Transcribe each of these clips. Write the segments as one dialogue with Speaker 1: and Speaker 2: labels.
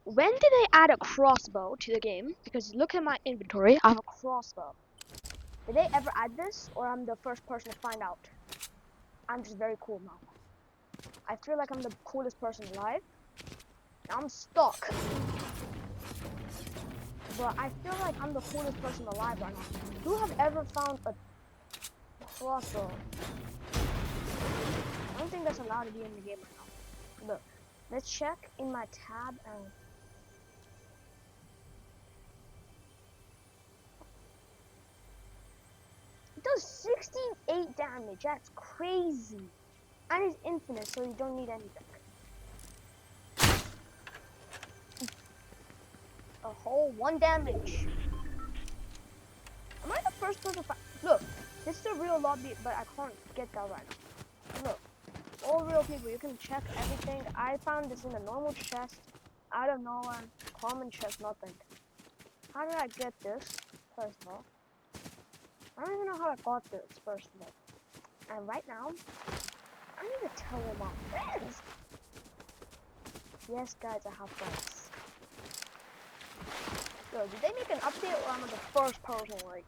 Speaker 1: When did they add a crossbow to the game? Because look at my inventory, I have a crossbow. Did they ever add this, or I'm the first person to find out? I'm just very cool now. I feel like I'm the coolest person alive. I'm stuck. But I feel like I'm the coolest person alive right now. Who have ever found a crossbow? I don't think that's allowed to be in the game right now. Look, let's check in my tab and it does 68 damage. That's crazy. And it's infinite, so you don't need anything. A whole 1 damage. Am I the first person to look, this is a real lobby, but I can't get that right now. Look, all real people, you can check everything. I found this in a normal chest, out of nowhere, common chest, nothing. How did I get this, first of all? I don't even know how I got this, first of all. And right now, I need to tell all my friends. Yes, guys, I have friends. So, did they make an update, or am I the first person, like?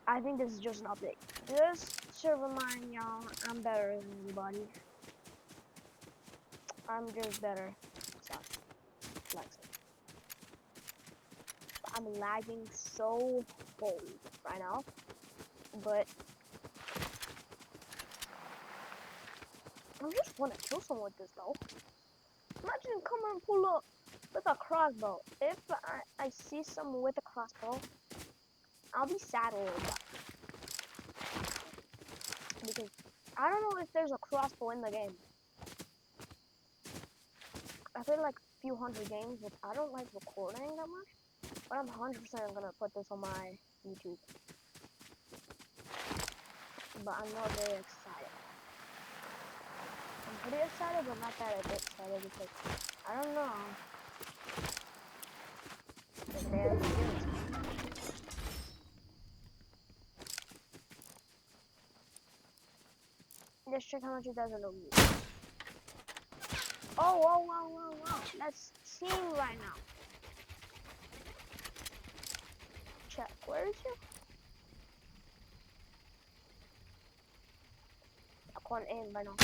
Speaker 1: I think this is just an update. Just to remind y'all, I'm better than everybody. I'm just better. Stop flexing. I'm lagging so cold right now. But I just want to kill someone with this though. Imagine coming and pull up with a crossbow. If I see someone with a crossbow, I'll be sad a little bit. Because I don't know if there's a crossbow in the game. I played like a few hundred games, but I don't like recording that much. But I'm 100% gonna put this on my YouTube. But I'm not very excited. I'm pretty excited, but not that excited because I don't know if they ever do it. Let's check how much it does on the roof. Oh, wow. That's team right now. Check. Where is you? I can't aim right now.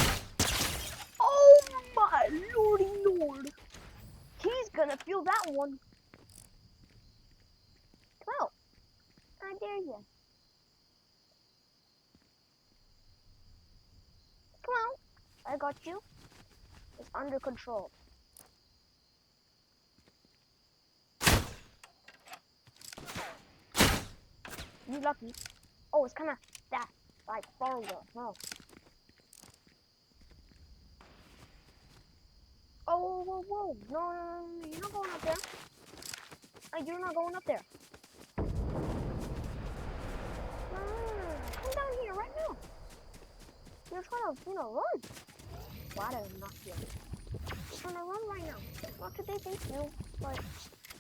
Speaker 1: Oh my lordy lord. He's gonna feel that one. Come out. I dare you. Come on. I got you. It's under control. You lucky. Oh, it's kind of that, like, far away. Oh. Oh, whoa. No. You're not going up there. You're not going up there. No. Come down here right now. You're trying to, run. Well, I didn't knock you. You're trying to run right now. Not today, thank you. But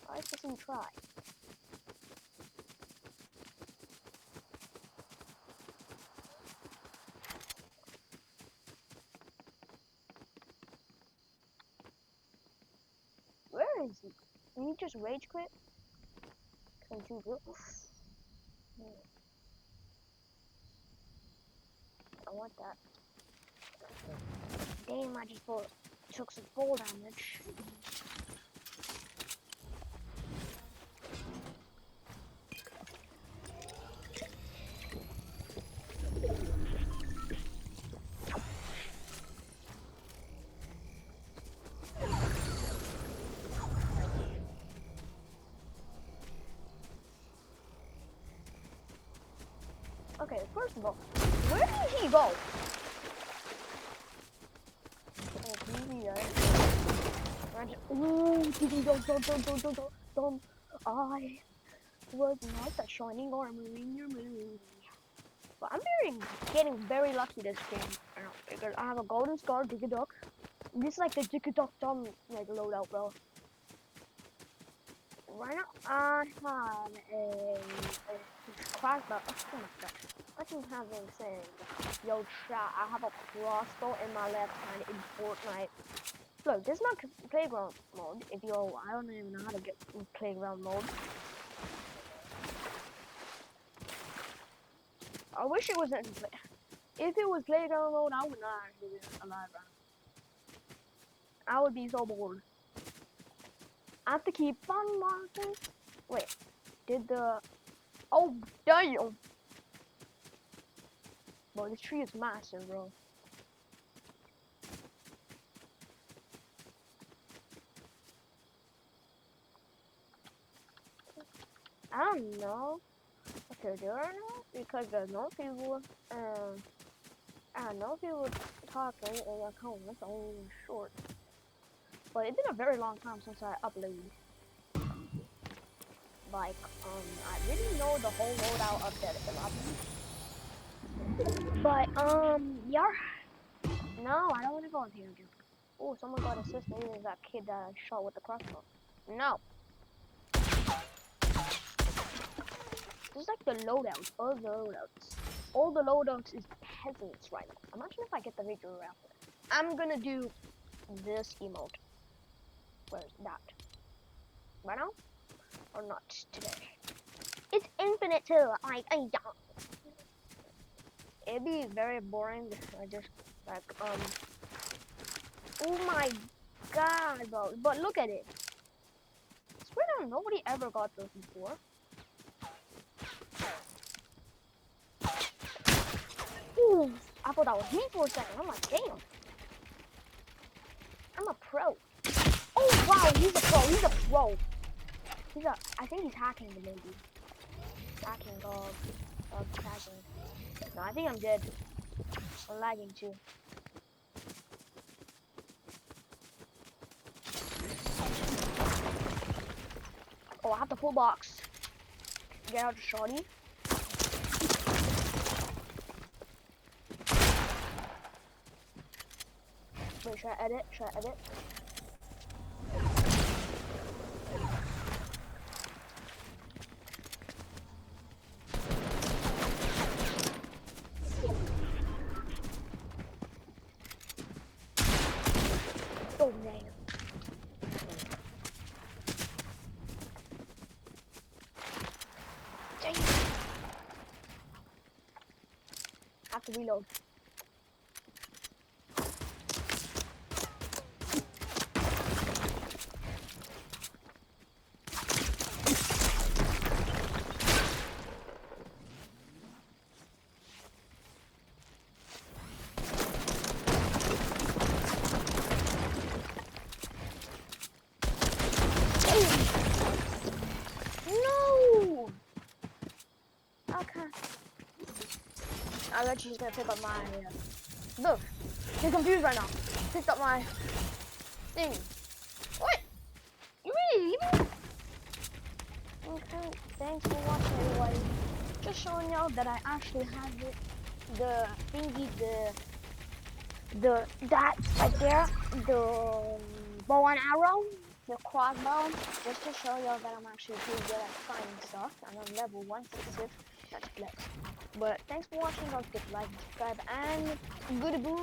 Speaker 1: I like to see you try. Where is he? Did he just rage quit? Can you do it? I want that. Damn, I just took some fall damage. Okay, first of all, where did he go? Ooh, don't. I was not a shining armor in your movie. But I'm getting very lucky this game. I don't know, because I have a golden scar, Digiduck. This is like the Digiduck dumb like loadout, bro. Right now, I have a crossbow. Oh my god. What you having saying? Yo, chat, I have a crossbow in my left hand in Fortnite. Look, this is not playground mode. If you, I don't even know how to get playground mode. I wish it wasn't. If it was playground mode, I would not actually be alive right now. I would be so bored. I have to keep on marking. Wait, did the? Oh damn! Bro, this tree is massive, bro. I don't know what to do right now because there's no people. I don't know if people talking in the comments only short. But it's been a very long time since I uploaded. Like, I didn't know the whole loadout update a lot. But, yeah. No, I don't want to go in here again. Oh, someone got assist. Maybe it was that kid that I shot with the crossbow. No. This is like the loadouts. All the loadouts. All the loadouts is peasants right now. Imagine if I get the victory after. I'm gonna do this emote. Where's that? Right now? Or not today? It's infinite too. I don't. It'd be very boring. I just like Oh my god, bro! But look at it. I swear down, nobody ever got this before. Ooh, I thought that was me for a second. I'm like, damn. I'm a pro. Oh wow, he's a pro. He's a pro. I think he's hacking the maybe. Hacking dog. Hacking. No, I think I'm dead. I'm lagging too. Oh, I have the full box. Get out the shorty. Wait, should I edit? Should I edit? Oh, man. Dang. I have to reload. I bet she's gonna pick up my. Look, she's confused right now. Picked up my thing. What? You really leaving? Okay, thanks for watching, everybody. Just showing y'all that I actually have it. The thingy, that right there, the bow and arrow, the crossbow, just to show y'all that I'm actually pretty good at finding stuff. And I'm level 166. That's flex. But thanks for watching. Don't forget to like and subscribe and goodbye.